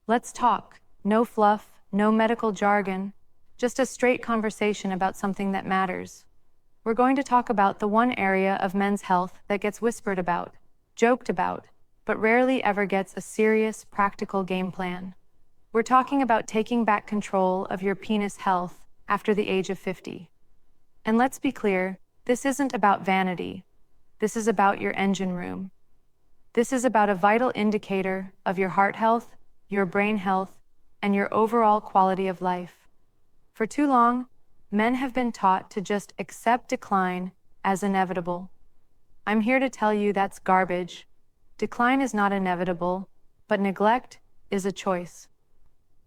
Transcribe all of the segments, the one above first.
Let's talk. No fluff, no medical jargon, just a straight conversation about something that matters. We're going to talk about the one area of men's health that gets whispered about, joked about, but rarely ever gets a serious, practical game plan. We're talking about taking back control of your penis health after the age of 50. And let's be clear, this isn't about vanity. This is about your engine room. This is about a vital indicator of your heart health, your brain health, and your overall quality of life. For too long, men have been taught to just accept decline as inevitable. I'm here to tell you that's garbage. Decline is not inevitable, but neglect is a choice.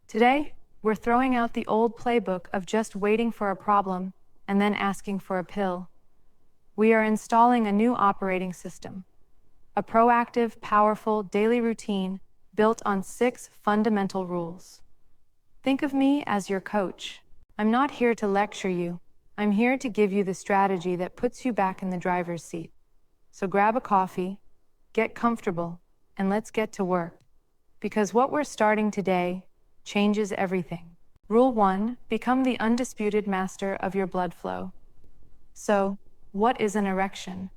Today, we're throwing out the old playbook of just waiting for a problem and then asking for a pill. We are installing a new operating system, a proactive, powerful daily routine built on 6 fundamental rules. Think of me as your coach. I'm not here to lecture you. I'm here to give you the strategy that puts you back in the driver's seat. So grab a coffee, get comfortable, and let's get to work. Because what we're starting today changes everything. Rule 1, become the undisputed master of your blood flow. So, what is an erection?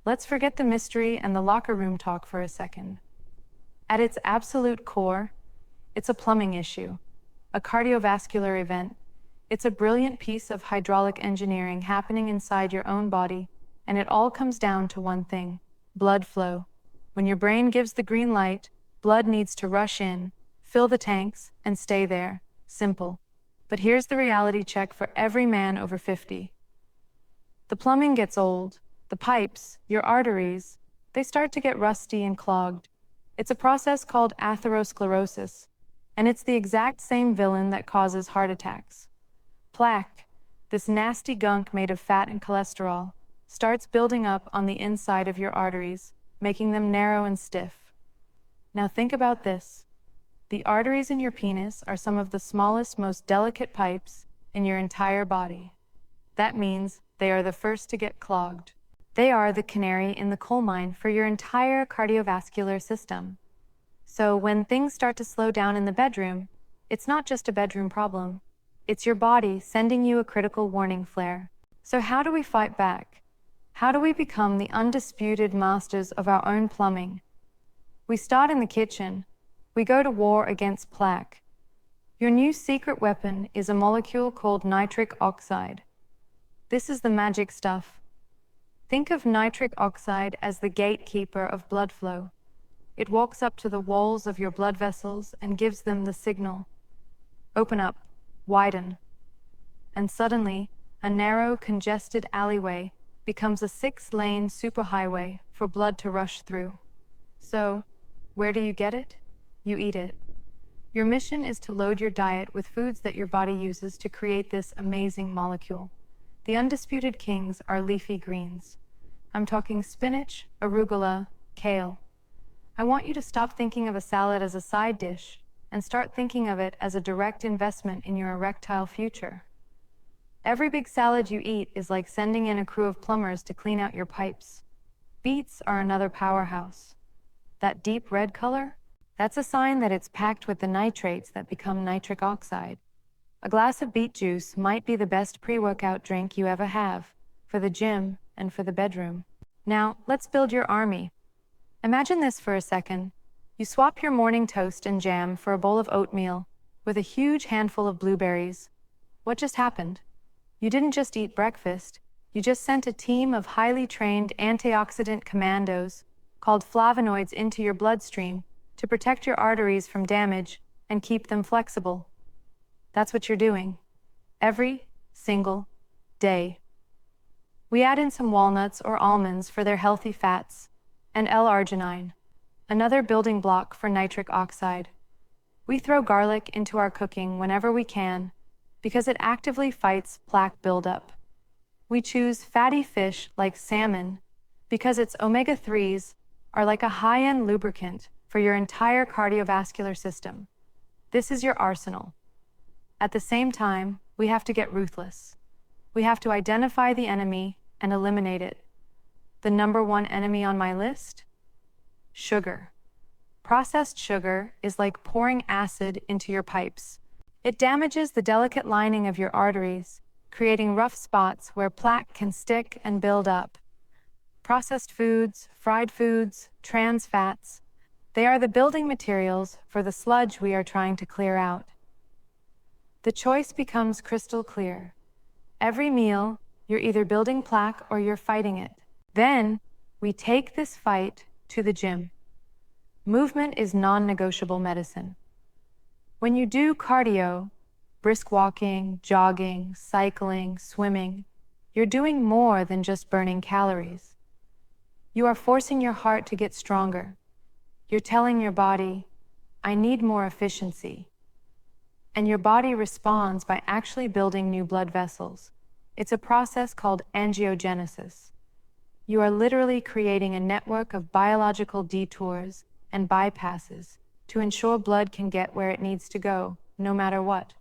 Let's forget the mystery and the locker room talk for a second. At its absolute core, it's a plumbing issue, a cardiovascular event. It's a brilliant piece of hydraulic engineering happening inside your own body, and it all comes down to one thing: blood flow. When your brain gives the green light, blood needs to rush in, fill the tanks, and stay there. Simple. But here's the reality check for every man over 50. The plumbing gets old. The pipes, your arteries, they start to get rusty and clogged. It's a process called atherosclerosis, and it's the exact same villain that causes heart attacks. Plaque, this nasty gunk made of fat and cholesterol, starts building up on the inside of your arteries, making them narrow and stiff. Now think about this. The arteries in your penis are some of the smallest, most delicate pipes in your entire body. That means they are the first to get clogged. They are the canary in the coal mine for your entire cardiovascular system. So when things start to slow down in the bedroom, it's not just a bedroom problem. It's your body sending you a critical warning flare. So how do we fight back? How do we become the undisputed masters of our own plumbing? We start in the kitchen. We go to war against plaque. Your new secret weapon is a molecule called nitric oxide. This is the magic stuff. Think of nitric oxide as the gatekeeper of blood flow. It walks up to the walls of your blood vessels and gives them the signal. Open up, widen. And suddenly, a narrow, congested alleyway becomes a 6-lane superhighway for blood to rush through. So, where do you get it? You eat it. Your mission is to load your diet with foods that your body uses to create this amazing molecule. The undisputed kings are leafy greens. I'm talking spinach, arugula, kale. I want you to stop thinking of a salad as a side dish and start thinking of it as a direct investment in your erectile future. Every big salad you eat is like sending in a crew of plumbers to clean out your pipes. Beets are another powerhouse. That deep red color? That's a sign that it's packed with the nitrates that become nitric oxide. A glass of beet juice might be the best pre-workout drink you ever have, for the gym and for the bedroom. Now, let's build your army. Imagine this for a second. You swap your morning toast and jam for a bowl of oatmeal with a huge handful of blueberries. What just happened? You didn't just eat breakfast. You just sent a team of highly trained antioxidant commandos called flavonoids into your bloodstream to protect your arteries from damage and keep them flexible. That's what you're doing. Every single day. We add in some walnuts or almonds for their healthy fats, and L-arginine, another building block for nitric oxide. We throw garlic into our cooking whenever we can because it actively fights plaque buildup. We choose fatty fish like salmon because its omega-3s are like a high-end lubricant for your entire cardiovascular system. This is your arsenal. At the same time, we have to get ruthless. We have to identify the enemy and eliminate it. The number one enemy on my list? Sugar. Processed sugar is like pouring acid into your pipes. It damages the delicate lining of your arteries, creating rough spots where plaque can stick and build up. Processed foods, fried foods, trans fats, they are the building materials for the sludge we are trying to clear out. The choice becomes crystal clear. Every meal, you're either building plaque or you're fighting it. Then, we take this fight to the gym. Movement is non-negotiable medicine. When you do cardio, brisk walking, jogging, cycling, swimming, you're doing more than just burning calories. You are forcing your heart to get stronger. You're telling your body, I need more efficiency. And your body responds by actually building new blood vessels. It's a process called angiogenesis. You are literally creating a network of biological detours and bypasses to ensure blood can get where it needs to go, no matter what.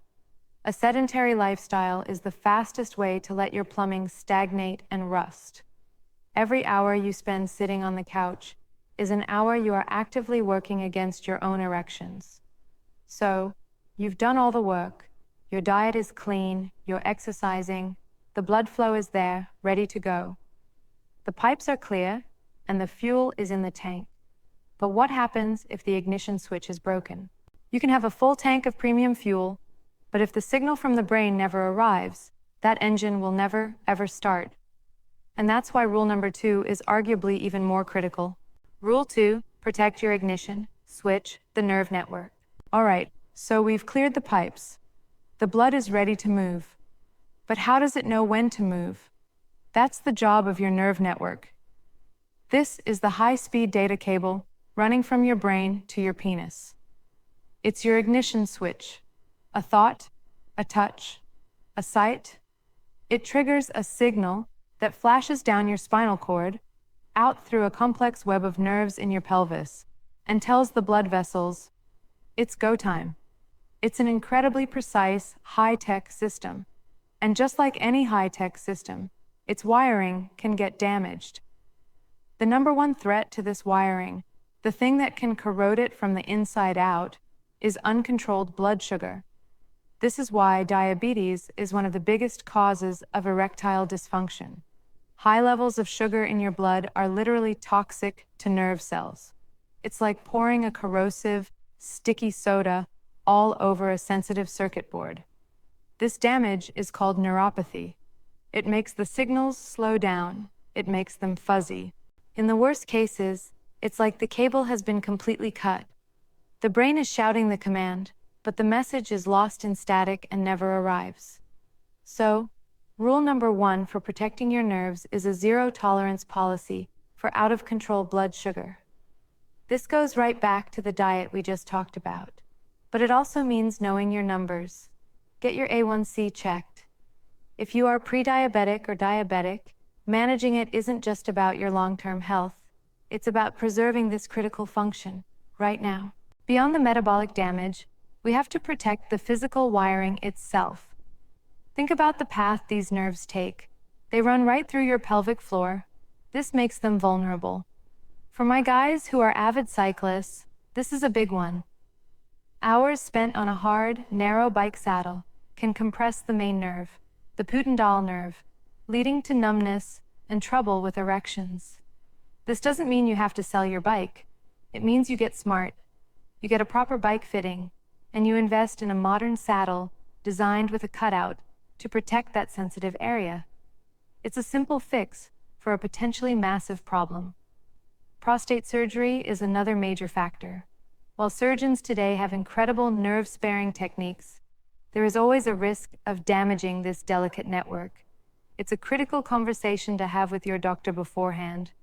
A sedentary lifestyle is the fastest way to let your plumbing stagnate and rust. Every hour you spend sitting on the couch is an hour you are actively working against your own erections. So, you've done all the work, your diet is clean, you're exercising, the blood flow is there, ready to go. The pipes are clear, and the fuel is in the tank. But what happens if the ignition switch is broken? You can have a full tank of premium fuel, but if the signal from the brain never arrives, that engine will never, ever start. And that's why rule number 2 is arguably even more critical. Rule 2, protect your ignition, switch, the nerve network. All right, so we've cleared the pipes. The blood is ready to move. But how does it know when to move? That's the job of your nerve network. This is the high-speed data cable running from your brain to your penis. It's your ignition switch. A thought, a touch, a sight. It triggers a signal that flashes down your spinal cord, out through a complex web of nerves in your pelvis, and tells the blood vessels, it's go time. It's an incredibly precise, high-tech system. And just like any high-tech system, its wiring can get damaged. The number one threat to this wiring, the thing that can corrode it from the inside out, is uncontrolled blood sugar. This is why diabetes is one of the biggest causes of erectile dysfunction. High levels of sugar in your blood are literally toxic to nerve cells. It's like pouring a corrosive, sticky soda all over a sensitive circuit board. This damage is called neuropathy. It makes the signals slow down. It makes them fuzzy. In the worst cases, it's like the cable has been completely cut. The brain is shouting the command, but the message is lost in static and never arrives. So, rule number 1 for protecting your nerves is a zero-tolerance policy for out-of-control blood sugar. This goes right back to the diet we just talked about. But it also means knowing your numbers. Get your A1C checked. If you are pre-diabetic or diabetic, managing it isn't just about your long-term health. It's about preserving this critical function right now. Beyond the metabolic damage, we have to protect the physical wiring itself. Think about the path these nerves take. They run right through your pelvic floor. This makes them vulnerable. For my guys who are avid cyclists, this is a big one. Hours spent on a hard, narrow bike saddle can compress the main nerve, the pudendal nerve, leading to numbness and trouble with erections. This doesn't mean you have to sell your bike. It means you get smart. You get a proper bike fitting, and you invest in a modern saddle designed with a cutout to protect that sensitive area. It's a simple fix for a potentially massive problem. Prostate surgery is another major factor. While surgeons today have incredible nerve-sparing techniques, there is always a risk of damaging this delicate network. It's a critical conversation to have with your doctor beforehand,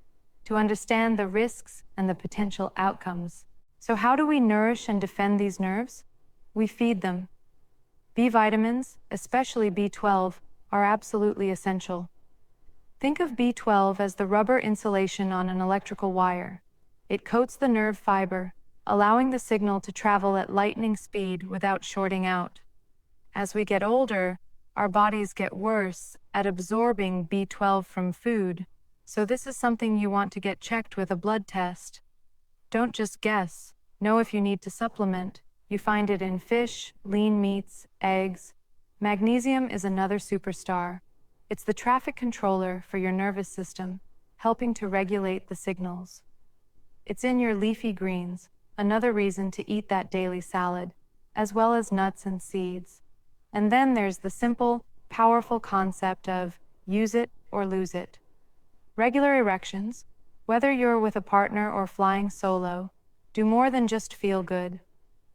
to understand the risks and the potential outcomes. So how do we nourish and defend these nerves? We feed them. B vitamins, especially B12, are absolutely essential. Think of B12 as the rubber insulation on an electrical wire. It coats the nerve fiber, allowing the signal to travel at lightning speed without shorting out. As we get older, our bodies get worse at absorbing B12 from food, so this is something you want to get checked with a blood test. Don't just guess. Know if you need to supplement. You find it in fish, lean meats, eggs. Magnesium is another superstar. It's the traffic controller for your nervous system, helping to regulate the signals. It's in your leafy greens, another reason to eat that daily salad, as well as nuts and seeds. And then there's the simple, powerful concept of use it or lose it. Regular erections, whether you're with a partner or flying solo, do more than just feel good.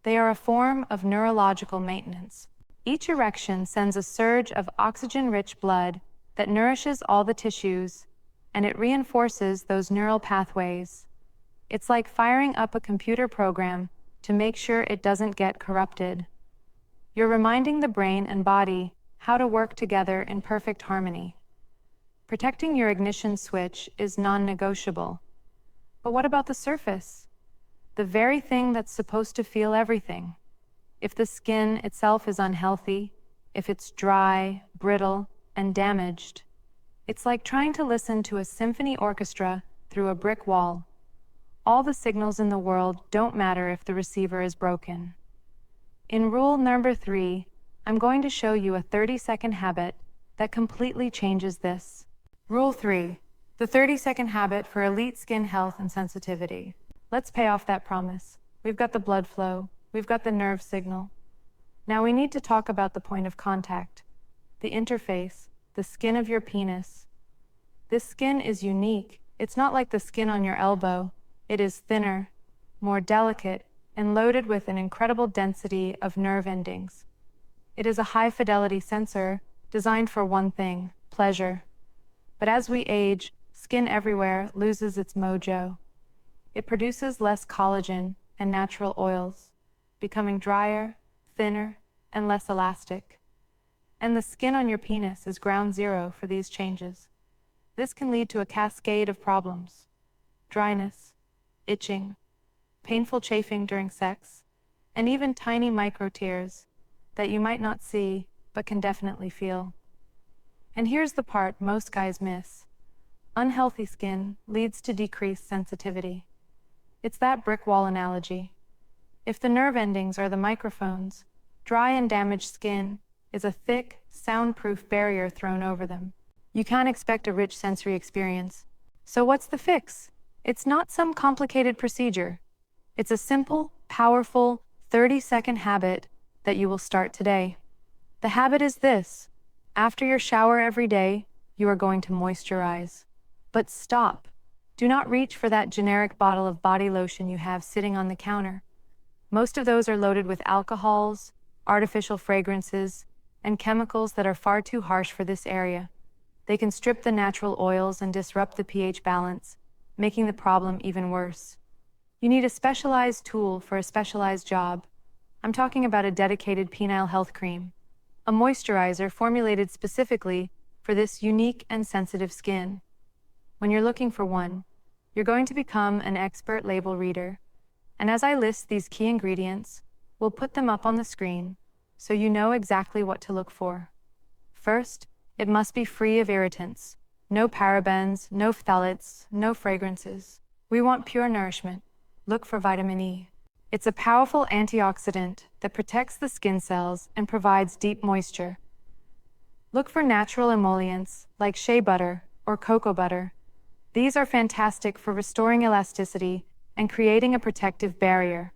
They are a form of neurological maintenance. Each erection sends a surge of oxygen-rich blood that nourishes all the tissues, and it reinforces those neural pathways. It's like firing up a computer program to make sure it doesn't get corrupted. You're reminding the brain and body how to work together in perfect harmony. Protecting your ignition switch is non-negotiable. But what about the surface? The very thing that's supposed to feel everything. If the skin itself is unhealthy, if it's dry, brittle, and damaged, it's like trying to listen to a symphony orchestra through a brick wall. All the signals in the world don't matter if the receiver is broken. In rule number 3, I'm going to show you a 30-second habit that completely changes this. Rule 3, the 30-second habit for elite skin health and sensitivity. Let's pay off that promise. We've got the blood flow, we've got the nerve signal. Now we need to talk about the point of contact, the interface, the skin of your penis. This skin is unique. It's not like the skin on your elbow. It is thinner, more delicate, and loaded with an incredible density of nerve endings. It is a high-fidelity sensor designed for one thing, pleasure. But as we age, skin everywhere loses its mojo. It produces less collagen and natural oils, becoming drier, thinner, and less elastic. And the skin on your penis is ground zero for these changes. This can lead to a cascade of problems: dryness, itching, painful chafing during sex, and even tiny micro tears that you might not see but can definitely feel. And here's the part most guys miss. Unhealthy skin leads to decreased sensitivity. It's that brick wall analogy. If the nerve endings are the microphones, dry and damaged skin is a thick, soundproof barrier thrown over them. You can't expect a rich sensory experience. So what's the fix? It's not some complicated procedure. It's a simple, powerful, 30-second habit that you will start today. The habit is this: after your shower every day, you are going to moisturize. But stop. Do not reach for that generic bottle of body lotion you have sitting on the counter. Most of those are loaded with alcohols, artificial fragrances, and chemicals that are far too harsh for this area. They can strip the natural oils and disrupt the pH balance, making the problem even worse. You need a specialized tool for a specialized job. I'm talking about a dedicated penile health cream, a moisturizer formulated specifically for this unique and sensitive skin. When you're looking for one, you're going to become an expert label reader. And as I list these key ingredients, we'll put them up on the screen so you know exactly what to look for. First, it must be free of irritants. No parabens, no phthalates, no fragrances. We want pure nourishment. Look for vitamin E. It's a powerful antioxidant that protects the skin cells and provides deep moisture. Look for natural emollients like shea butter or cocoa butter. These are fantastic for restoring elasticity and creating a protective barrier.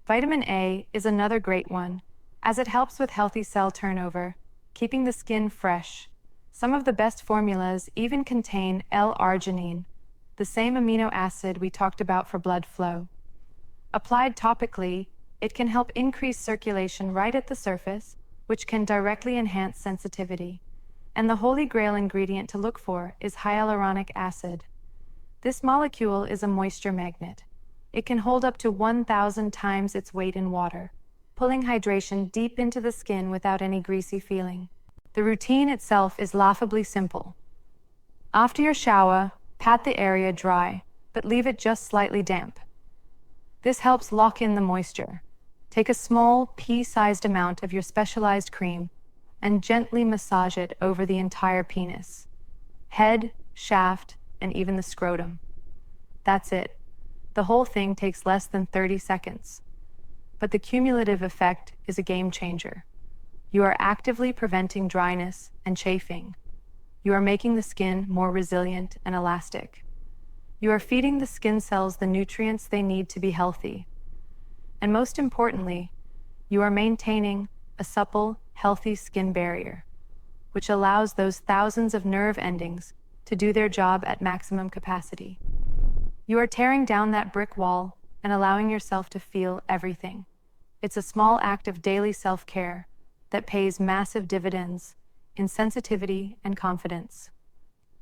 Vitamin A is another great one, as it helps with healthy cell turnover, keeping the skin fresh. Some of the best formulas even contain L-arginine, the same amino acid we talked about for blood flow. Applied topically, it can help increase circulation right at the surface, which can directly enhance sensitivity. And the holy grail ingredient to look for is hyaluronic acid. This molecule is a moisture magnet. It can hold up to 1,000 times its weight in water, pulling hydration deep into the skin without any greasy feeling. The routine itself is laughably simple. After your shower, pat the area dry, but leave it just slightly damp. This helps lock in the moisture. Take a small, pea-sized amount of your specialized cream and gently massage it over the entire penis, head, shaft, and even the scrotum. That's it. The whole thing takes less than 30 seconds. But the cumulative effect is a game changer. You are actively preventing dryness and chafing. You are making the skin more resilient and elastic. You are feeding the skin cells the nutrients they need to be healthy. And most importantly, you are maintaining a supple, healthy skin barrier, which allows those thousands of nerve endings to do their job at maximum capacity. You are tearing down that brick wall and allowing yourself to feel everything. It's a small act of daily self-care that pays massive dividends in sensitivity and confidence.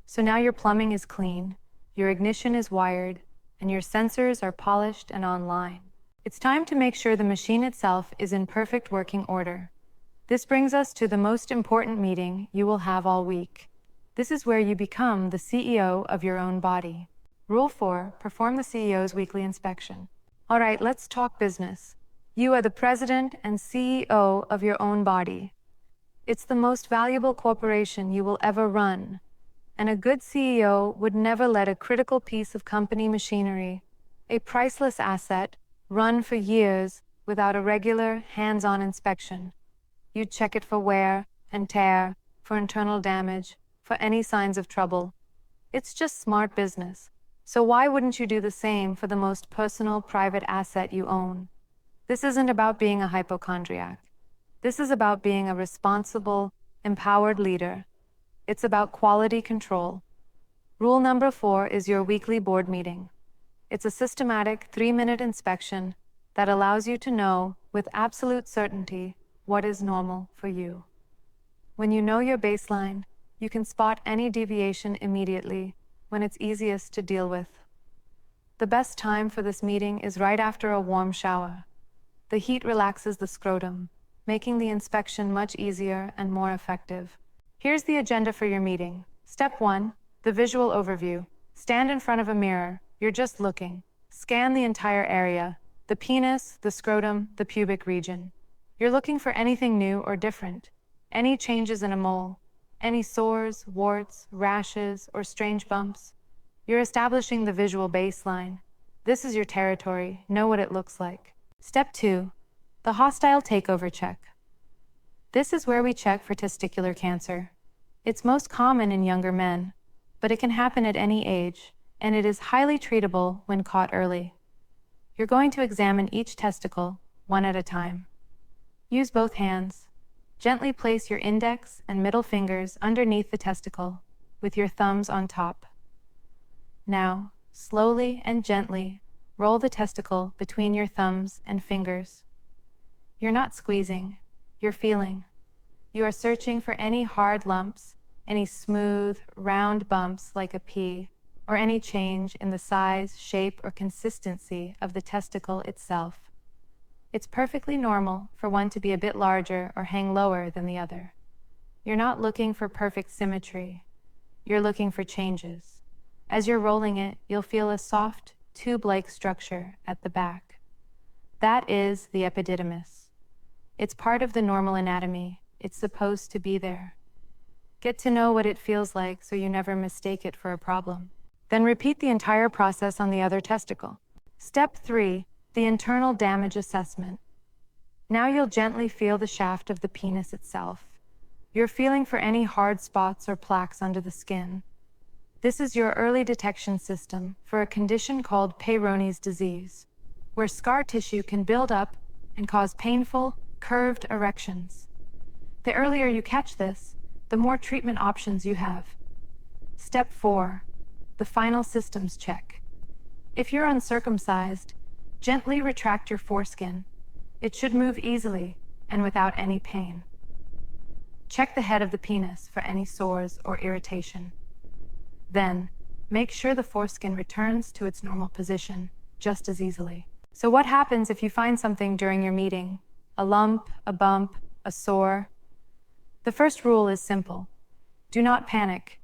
So now your plumbing is clean, your ignition is wired, and your sensors are polished and online. It's time to make sure the machine itself is in perfect working order. This brings us to the most important meeting you will have all week. This is where you become the CEO of your own body. Rule 4, perform the CEO's weekly inspection. All right, let's talk business. You are the president and CEO of your own body. It's the most valuable corporation you will ever run. And a good CEO would never let a critical piece of company machinery, a priceless asset, run for years without a regular, hands-on inspection. You'd check it for wear and tear, for internal damage, for any signs of trouble. It's just smart business. So why wouldn't you do the same for the most personal, private asset you own? This isn't about being a hypochondriac. This is about being a responsible, empowered leader. It's about quality control. Rule number 4 is your weekly board meeting. It's a systematic 3-minute inspection that allows you to know with absolute certainty what is normal for you. When you know your baseline, you can spot any deviation immediately when it's easiest to deal with. The best time for this meeting is right after a warm shower. The heat relaxes the scrotum, making the inspection much easier and more effective. Here's the agenda for your meeting. Step 1, the visual overview. Stand in front of a mirror. You're just looking. Scan the entire area, the penis, the scrotum, the pubic region. You're looking for anything new or different, any changes in a mole, any sores, warts, rashes, or strange bumps. You're establishing the visual baseline. This is your territory. Know what it looks like. Step 2, the hostile takeover check. This is where we check for testicular cancer. It's most common in younger men, but it can happen at any age, and it is highly treatable when caught early. You're going to examine each testicle, one at a time. Use both hands. Gently place your index and middle fingers underneath the testicle, with your thumbs on top. Now, slowly and gently, roll the testicle between your thumbs and fingers. You're not squeezing, you're feeling. You are searching for any hard lumps, any smooth, round bumps like a pea, or any change in the size, shape, or consistency of the testicle itself. It's perfectly normal for one to be a bit larger or hang lower than the other. You're not looking for perfect symmetry. You're looking for changes. As you're rolling it, you'll feel a soft, tube-like structure at the back. That is the epididymis. It's part of the normal anatomy. It's supposed to be there. Get to know what it feels like so you never mistake it for a problem. Then repeat the entire process on the other testicle. Step 3, the internal damage assessment. Now you'll gently feel the shaft of the penis itself. You're feeling for any hard spots or plaques under the skin. This is your early detection system for a condition called Peyronie's disease, where scar tissue can build up and cause painful, curved erections. The earlier you catch this, the more treatment options you have. Step 4, the final systems check. If you're uncircumcised, gently retract your foreskin. It should move easily and without any pain. Check the head of the penis for any sores or irritation. Then, make sure the foreskin returns to its normal position just as easily. So what happens if you find something during your meeting? A lump, a bump, a sore? The first rule is simple. Do not panic.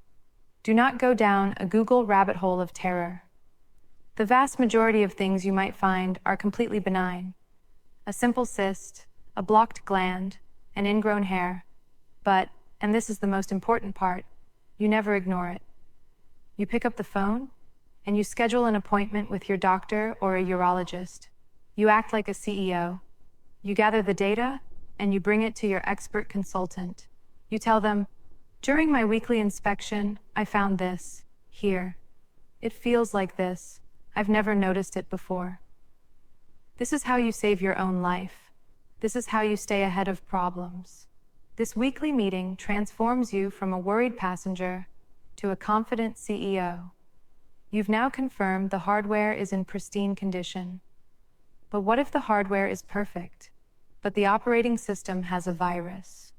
Do not go down a Google rabbit hole of terror. The vast majority of things you might find are completely benign. A simple cyst, a blocked gland, an ingrown hair. But, and this is the most important part, you never ignore it. You pick up the phone, and you schedule an appointment with your doctor or a urologist. You act like a CEO. You gather the data, and you bring it to your expert consultant. You tell them, "During my weekly inspection, I found this here. It feels like this. I've never noticed it before." This is how you save your own life. This is how you stay ahead of problems. This weekly meeting transforms you from a worried passenger to a confident CEO. You've now confirmed the hardware is in pristine condition. But what if the hardware is perfect, but the operating system has a virus?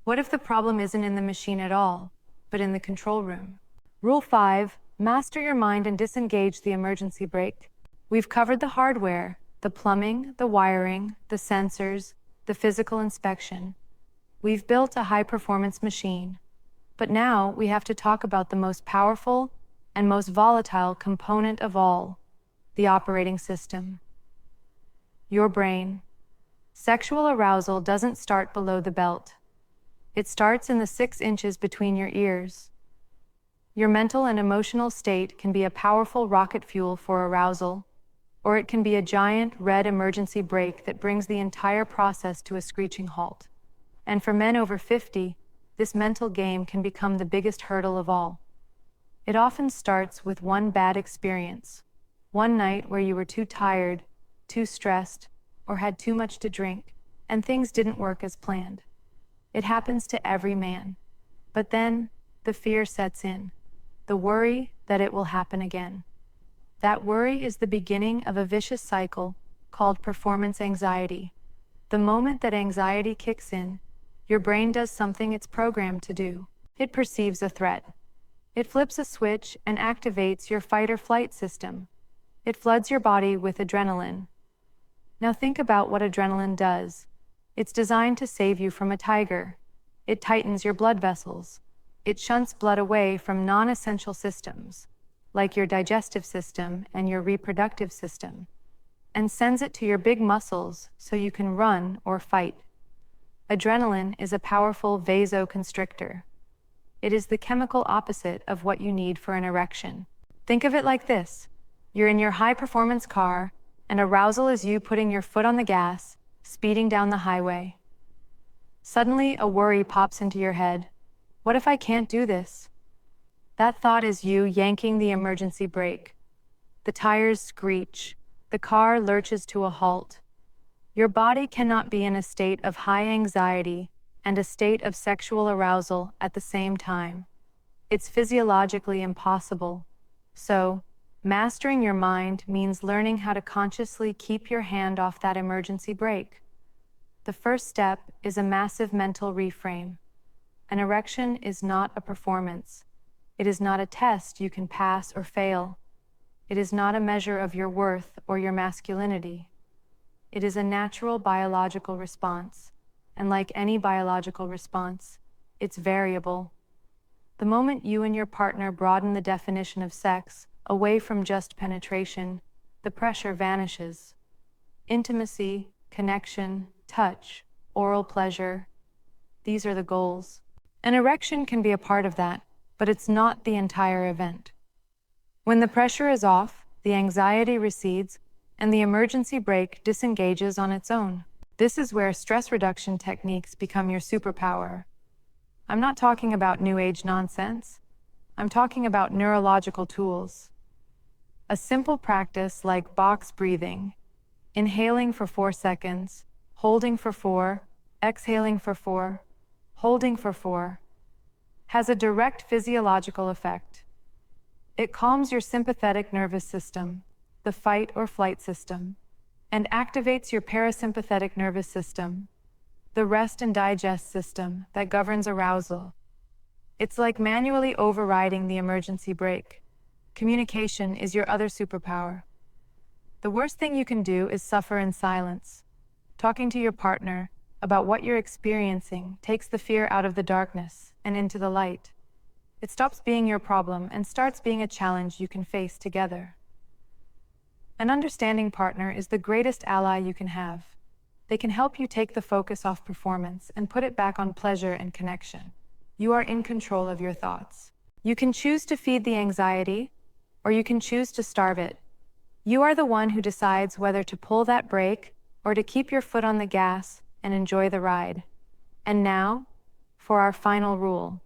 What if the problem isn't in the machine at all, but in the control room? Rule 5, master your mind and disengage the emergency brake. We've covered the hardware, the plumbing, the wiring, the sensors, the physical inspection. We've built a high-performance machine. But now we have to talk about the most powerful and most volatile component of all, the operating system. Your brain. Sexual arousal doesn't start below the belt. It starts in the 6 inches between your ears. Your mental and emotional state can be a powerful rocket fuel for arousal, or it can be a giant red emergency brake that brings the entire process to a screeching halt. And for men over 50, this mental game can become the biggest hurdle of all. It often starts with one bad experience, one night where you were too tired, too stressed, or had too much to drink, and things didn't work as planned. It happens to every man. But then, the fear sets in, the worry that it will happen again. That worry is the beginning of a vicious cycle called performance anxiety. The moment that anxiety kicks in, your brain does something it's programmed to do. It perceives a threat. It flips a switch and activates your fight or flight system. It floods your body with adrenaline. Now think about what adrenaline does. It's designed to save you from a tiger. It tightens your blood vessels. It shunts blood away from non-essential systems, like your digestive system and your reproductive system, and sends it to your big muscles so you can run or fight. Adrenaline is a powerful vasoconstrictor. It is the chemical opposite of what you need for an erection. Think of it like this. You're in your high-performance car, and arousal is you putting your foot on the gas, speeding down the highway. Suddenly, a worry pops into your head. What if I can't do this? That thought is you yanking the emergency brake. The tires screech. The car lurches to a halt. Your body cannot be in a state of high anxiety and a state of sexual arousal at the same time. It's physiologically impossible. So, mastering your mind means learning how to consciously keep your hand off that emergency brake. The first step is a massive mental reframe. An erection is not a performance. It is not a test you can pass or fail. It is not a measure of your worth or your masculinity. It is a natural biological response, and like any biological response, it's variable. The moment you and your partner broaden the definition of sex away from just penetration, the pressure vanishes. Intimacy, connection, touch, oral pleasure, these are the goals. An erection can be a part of that, but it's not the entire event. When the pressure is off, the anxiety recedes, and the emergency brake disengages on its own. This is where stress reduction techniques become your superpower. I'm not talking about new age nonsense. I'm talking about neurological tools. A simple practice like box breathing, inhaling for 4 seconds, holding for 4, exhaling for 4, holding for 4, has a direct physiological effect. It calms your sympathetic nervous system, the fight or flight system, and activates your parasympathetic nervous system, the rest and digest system that governs arousal. It's like manually overriding the emergency brake. Communication is your other superpower. The worst thing you can do is suffer in silence. Talking to your partner about what you're experiencing takes the fear out of the darkness and into the light. It stops being your problem and starts being a challenge you can face together. An understanding partner is the greatest ally you can have. They can help you take the focus off performance and put it back on pleasure and connection. You are in control of your thoughts. You can choose to feed the anxiety, or you can choose to starve it. You are the one who decides whether to pull that brake or to keep your foot on the gas and enjoy the ride. And now, for our final rule.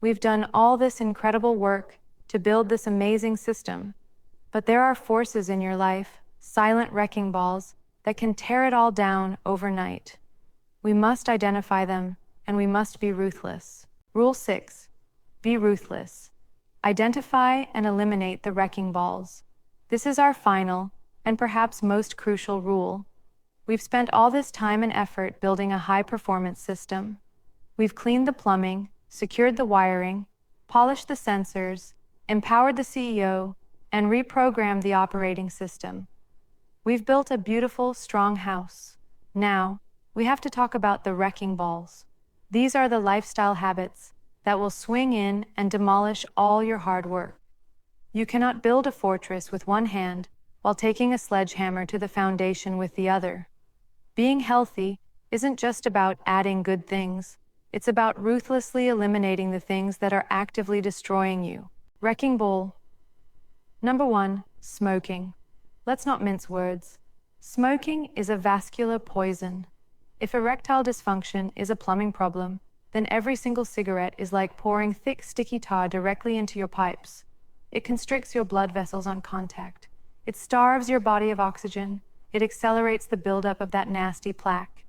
We've done all this incredible work to build this amazing system, but there are forces in your life, silent wrecking balls, that can tear it all down overnight. We must identify them, and we must be ruthless. Rule 6. Be ruthless. Identify and eliminate the wrecking balls. This is our final, and perhaps most crucial rule. We've spent all this time and effort building a high-performance system. We've cleaned the plumbing, secured the wiring, polished the sensors, empowered the CEO, and reprogrammed the operating system. We've built a beautiful, strong house. Now, we have to talk about the wrecking balls. These are the lifestyle habits that will swing in and demolish all your hard work. You cannot build a fortress with one hand while taking a sledgehammer to the foundation with the other. Being healthy isn't just about adding good things. It's about ruthlessly eliminating the things that are actively destroying you. Wrecking ball. Number 1, smoking. Let's not mince words. Smoking is a vascular poison. If erectile dysfunction is a plumbing problem, then every single cigarette is like pouring thick, sticky tar directly into your pipes. It constricts your blood vessels on contact. It starves your body of oxygen. It accelerates the buildup of that nasty plaque.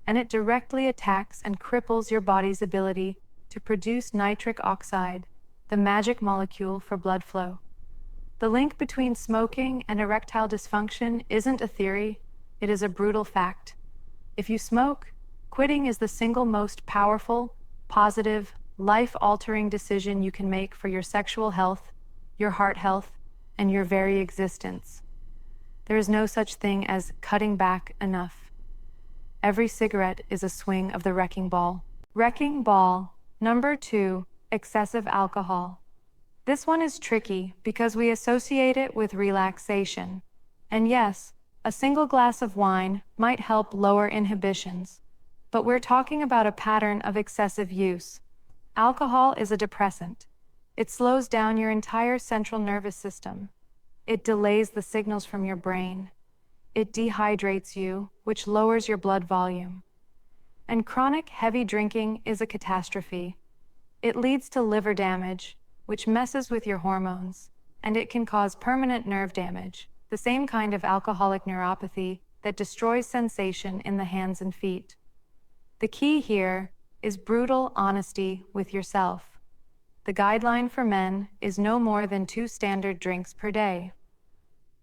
And it directly attacks and cripples your body's ability to produce nitric oxide, the magic molecule for blood flow. The link between smoking and erectile dysfunction isn't a theory, it is a brutal fact. If you smoke, quitting is the single most powerful, positive, life-altering decision you can make for your sexual health, your heart health, and your very existence. There is no such thing as cutting back enough. Every cigarette is a swing of the wrecking ball. Wrecking ball. Number 2, excessive alcohol. This one is tricky because we associate it with relaxation. And yes, a single glass of wine might help lower inhibitions. But we're talking about a pattern of excessive use. Alcohol is a depressant. It slows down your entire central nervous system. It delays the signals from your brain. It dehydrates you, which lowers your blood volume. And chronic heavy drinking is a catastrophe. It leads to liver damage, which messes with your hormones, and it can cause permanent nerve damage, the same kind of alcoholic neuropathy that destroys sensation in the hands and feet. The key here is brutal honesty with yourself. The guideline for men is no more than 2 standard drinks per day.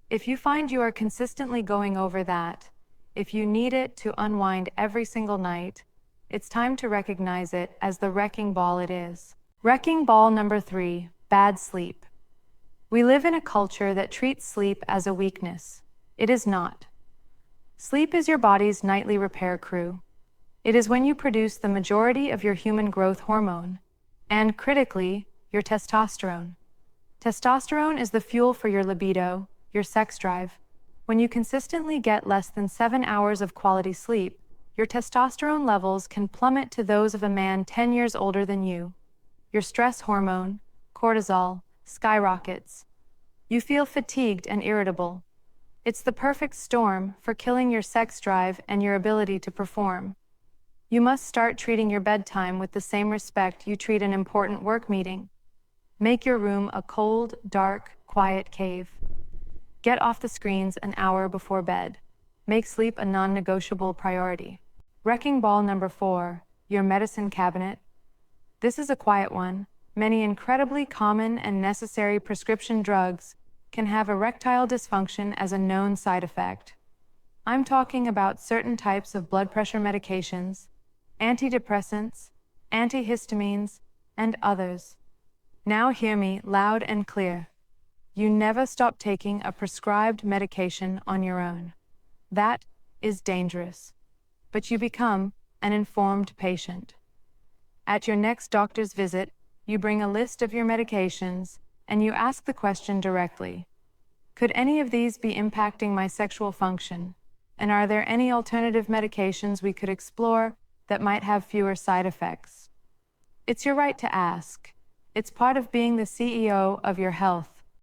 If you find you are consistently going over that, if you need it to unwind every single night, it's time to recognize it as the wrecking ball it is. Wrecking ball number 3, bad sleep. We live in a culture that treats sleep as a weakness. It is not. Sleep is your body's nightly repair crew. It is when you produce the majority of your human growth hormone, and critically, your testosterone. Testosterone is the fuel for your libido, your sex drive. When you consistently get less than 7 hours of quality sleep, your testosterone levels can plummet to those of a man 10 years older than you. Your stress hormone, cortisol, skyrockets. You feel fatigued and irritable. It's the perfect storm for killing your sex drive and your ability to perform. You must start treating your bedtime with the same respect you treat an important work meeting. Make your room a cold, dark, quiet cave. Get off the screens an hour before bed. Make sleep a non-negotiable priority. Wrecking ball number 4, your medicine cabinet. This is a quiet one. Many incredibly common and necessary prescription drugs can have erectile dysfunction as a known side effect. I'm talking about certain types of blood pressure medications, antidepressants, antihistamines, and others. Now hear me loud and clear. You never stop taking a prescribed medication on your own. That is dangerous. But you become an informed patient. At your next doctor's visit, you bring a list of your medications and you ask the question directly. Could any of these be impacting my sexual function? And are there any alternative medications we could explore that might have fewer side effects? It's your right to ask. It's part of being the CEO of your health.